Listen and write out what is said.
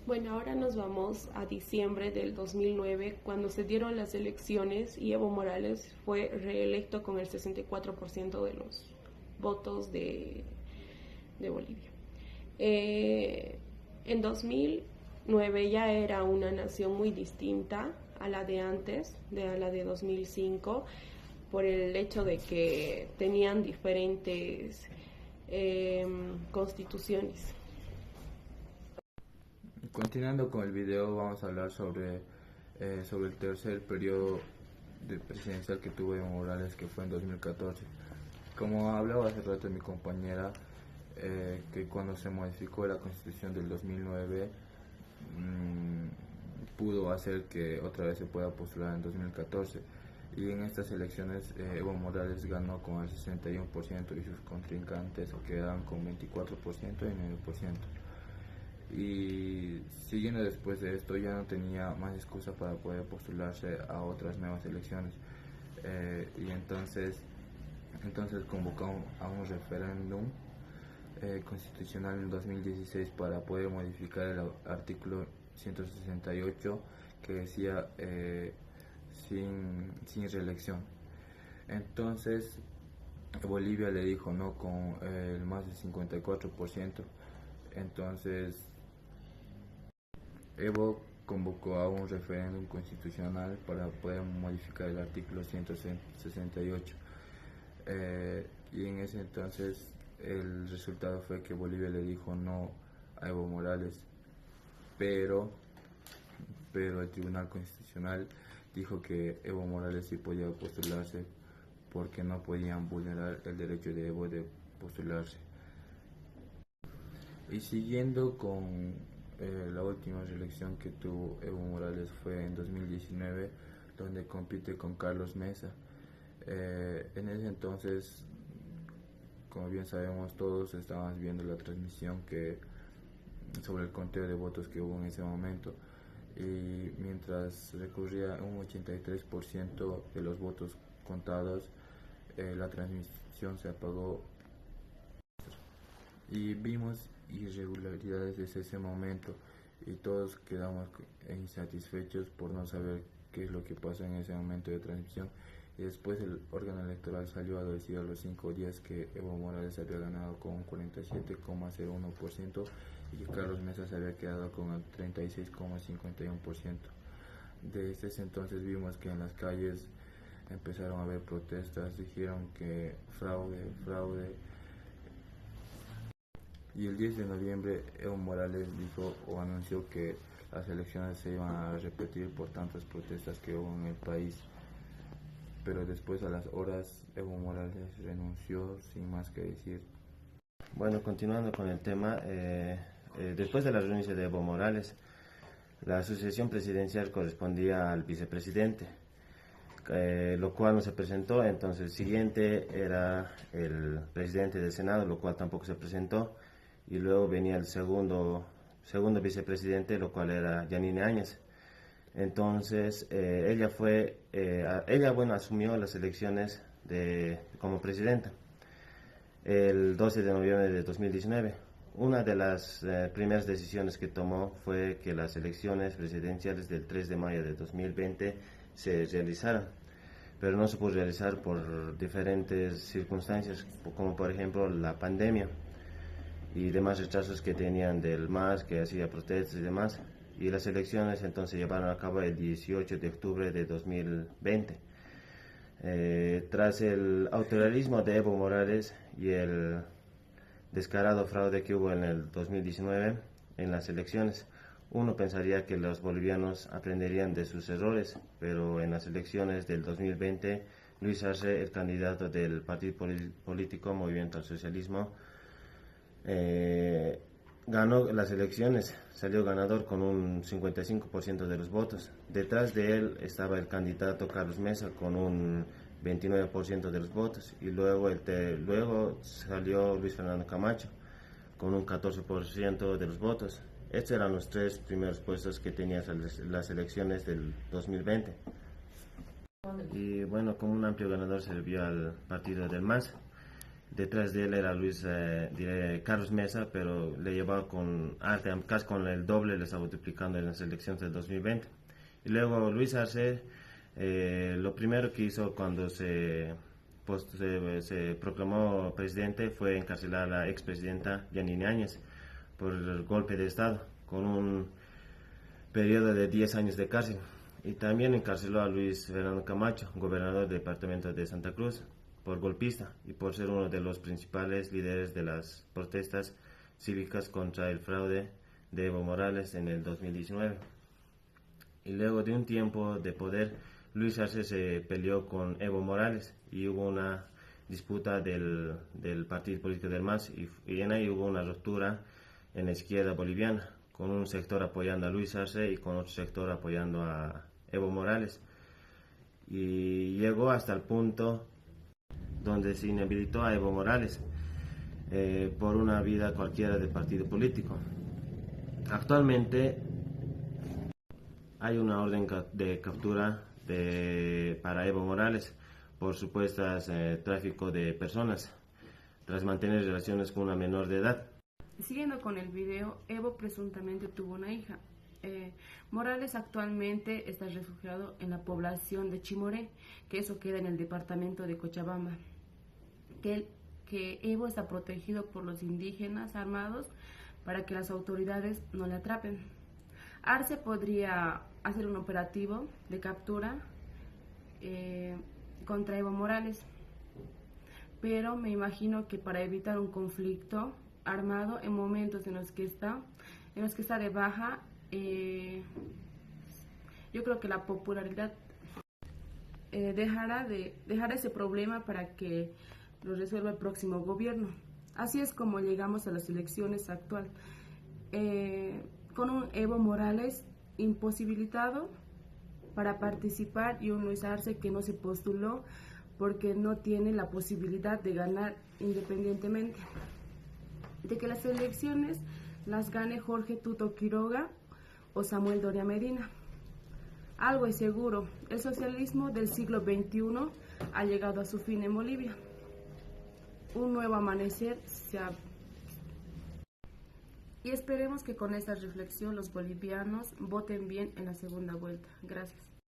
Bueno, ahora nos vamos a diciembre del 2009, cuando se dieron las elecciones y Evo Morales fue reelecto con el 64% de los votos de Bolivia. En 2009 ya era una nación muy distinta a la de antes, a la de 2005, por el hecho de que tenían diferentes constituciones. Continuando con el video, vamos a hablar sobre el tercer periodo presidencial que tuvo Evo Morales, que fue en 2014. Como hablaba hace rato mi compañera, que cuando se modificó la constitución del 2009, pudo hacer que otra vez se pueda postular en 2014. Y en estas elecciones Evo Morales ganó con el 61% y sus contrincantes quedaron con 24% y medio por ciento. Y siguiendo después de esto, ya no tenía más excusa para poder postularse a otras nuevas elecciones. Y entonces convocó a un referéndum constitucional en 2016 para poder modificar el artículo 168 que decía sin reelección. Entonces Bolivia le dijo no con el más del 54%. Entonces Evo convocó a un referéndum constitucional para poder modificar el artículo 168. Y en ese entonces el resultado fue que Bolivia le dijo no a Evo Morales, pero el Tribunal Constitucional dijo que Evo Morales sí podía postularse porque no podían vulnerar el derecho de Evo de postularse. Y siguiendo con la última reelección que tuvo Evo Morales fue en 2019, donde compite con Carlos Mesa. En ese entonces, como bien sabemos todos, estábamos viendo la transmisión sobre el conteo de votos que hubo en ese momento, y mientras recurría un 83% de los votos contados, la transmisión se apagó y vimos irregularidades desde ese momento y todos quedamos insatisfechos por no saber qué es lo que pasó en ese momento de transmisión. Y después el órgano electoral salió a decir a los 5 días que Evo Morales había ganado con un 47,01% y que Carlos Mesa se había quedado con el 36,51%. Desde ese entonces vimos que en las calles empezaron a haber protestas, dijeron que fraude. Y el 10 de noviembre Evo Morales dijo o anunció que las elecciones se iban a repetir por tantas protestas que hubo en el país. Pero después, a las horas, Evo Morales renunció sin más que decir. Bueno, continuando con el tema, después de la renuncia de Evo Morales, la sucesión presidencial correspondía al vicepresidente, lo cual no se presentó. Entonces el siguiente era el presidente del Senado, lo cual tampoco se presentó, y luego venía el segundo vicepresidente, lo cual era Yanine Áñez. Entonces ella asumió las elecciones como presidenta el 12 de noviembre de 2019. Una de las primeras decisiones que tomó fue que las elecciones presidenciales del 3 de mayo de 2020 se realizaran, pero no se pudo realizar por diferentes circunstancias, como por ejemplo la pandemia y demás retrasos que tenían del MAS, que hacía protestas y demás. Y las elecciones entonces se llevaron a cabo el 18 de octubre de 2020. Tras el autoritarismo de Evo Morales y el descarado fraude que hubo en el 2019 en las elecciones, uno pensaría que los bolivianos aprenderían de sus errores, pero en las elecciones del 2020, Luis Arce, el candidato del partido político Movimiento al Socialismo, ganó las elecciones, salió ganador con un 55% de los votos. Detrás de él estaba el candidato Carlos Mesa con un 29% de los votos, y luego salió Luis Fernando Camacho con un 14% de los votos. Estos eran los tres primeros puestos que tenían las elecciones del 2020. Y bueno, como un amplio ganador se vio al partido del MAS, Detrás de él era Carlos Mesa, pero le llevaba casi con el doble, le estaba multiplicando en las elecciones del 2020. Y luego Luis Arce, lo primero que hizo cuando se proclamó presidente fue encarcelar a la expresidenta Yanine Áñez por el golpe de Estado, con un periodo de 10 años de cárcel. Y también encarceló a Luis Fernando Camacho, gobernador del departamento de Santa Cruz, por golpista y por ser uno de los principales líderes de las protestas cívicas contra el fraude de Evo Morales en el 2019. Y luego de un tiempo de poder, Luis Arce se peleó con Evo Morales y hubo una disputa del partido político del MAS y en ahí hubo una ruptura en la izquierda boliviana, con un sector apoyando a Luis Arce y con otro sector apoyando a Evo Morales. Y llegó hasta el punto donde se inhabilitó a Evo Morales por una vida cualquiera de partido político. Actualmente hay una orden de captura para Evo Morales por supuestas tráfico de personas tras mantener relaciones con una menor de edad. Siguiendo con el video, Evo presuntamente tuvo una hija. Morales actualmente está refugiado en la población de Chimoré, que eso queda en el departamento de Cochabamba. Que Evo está protegido por los indígenas armados para que las autoridades no le atrapen. Arce podría hacer un operativo de captura contra Evo Morales, pero me imagino que para evitar un conflicto armado en momentos en los que está de baja, yo creo que la popularidad dejará ese problema para que lo resuelva el próximo gobierno. Así es como llegamos a las elecciones actuales, con un Evo Morales imposibilitado para participar y un Luis Arce que no se postuló porque no tiene la posibilidad de ganar independientemente de que las elecciones las gane Jorge Tuto Quiroga o Samuel Doria Medina. Algo es seguro, el socialismo del siglo XXI ha llegado a su fin en Bolivia. Un nuevo amanecer y esperemos que con esta reflexión los bolivianos voten bien en la segunda vuelta. Gracias.